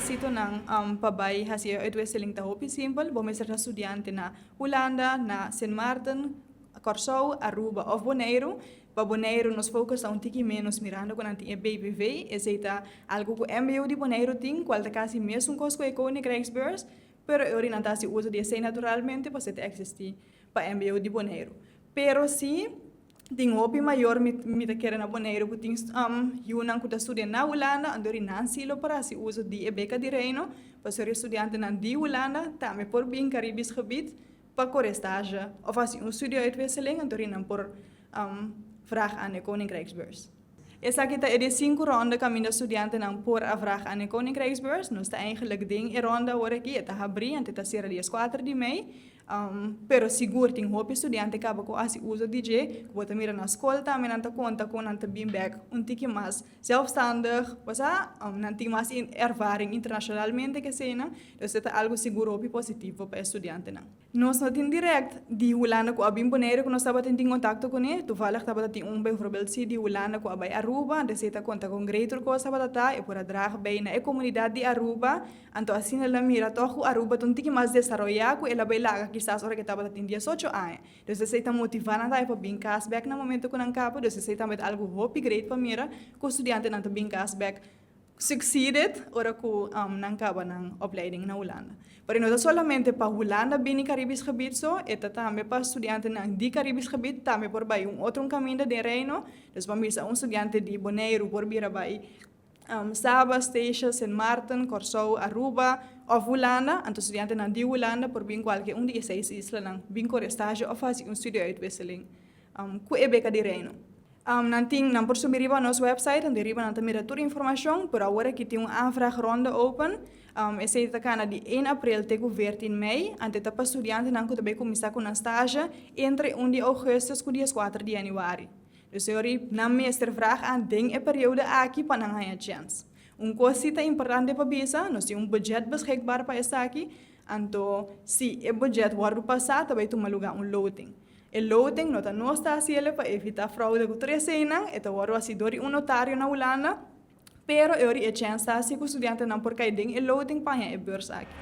sito ng pabay hasi uitwisseling tahopi simple, bomeser na estudiante na Holanda, na Sint Maarten, Curaçao, Aruba of Bonaire. Para Bonaire nos focus um tiki menos mirando com anti BBV, exceto algo que MBO de Bonaire tem, qual quase mesmo cosco icônico Rijksbeurs, pero eu não tá se usa de ser naturalmente para ser existir para MBO de Bonaire. Pero se tem hobby maior me querer na Bonaire, que tem yunang que estudia na Holanda, andori não silo para se usa de beca de reino, para ser estudante na de Holanda, também por bem Caribisch gebied, para correr stage, of als studio uitwisseling, andori não por vraag aan de Koninkrijksbeurs. Essa kita é de 5 ronda caminho estudante não por a vraag aan de Koninkrijksbeurs. Nós está eigenlijk ding e ronda hoor aqui, está abrir, ante está ser dia 4 de mei. Pero seguro tem hoop estudante que acaba com assim usa DJ, que bota mira na escola também não conta com não bem back, tiki mais zelfstandig, was não tem mais ervaring internacionalmente que cena, dus é algo seguro e positivo para estudante não. Nós não tem direct de Holanda com a bem Bonaire que nós estava tendo contato com ele, toevallig estava tendo bijvoorbeeld se de Holanda com a bij Aruba, de está conta com greater coisa para tá e por a drag bem na comunidade de Aruba, então assim ela mira toco Aruba tiki mais desarrollado, ela vai lá quizás ahora que estaba tendo 18 anos. Entonces, se está motivando a para bem cashback no momento que não capa, então se está met algo hope great para mira, que o estudante não bem cashback succeeded, ora que não capa na opleiding na Holanda. Pero não é somente para Holanda bem em Caribisch gebied só, é também para estudante na de Caribisch gebied, também por vai outro caminho de reino, então para mim estudante de Bonaire por vir vai Saba, Statia, Sint Maarten, Curaçao, Aruba of Holanda, en estudianten na die Holanda por bem qualquer de 6 islas na bem por estágio of fazer studio uitwisseling ku e beca de reino. Nanting por subir a nosso website en deriva na mira toda informação, por agora que tem aanvraag ronde open. Essa é a de 1 april até 14 mei, ante para estudante na que também começar com a stage entre 1 de augustus e dia 4 de januari. Dus eu na meester vraag aan ding e periode aqui para não ganhar chance. Coisa importante para bisa, nós temos budget beschikbaar para essa aqui, então se o budget wordt passado, também tu maluga loading. O loading não está assim para evitar fraude com trezenang, e wordt assim door notário na Holanda, pero eu chance assim que o estudante não por cair ding e loading para ganhar beurs aqui.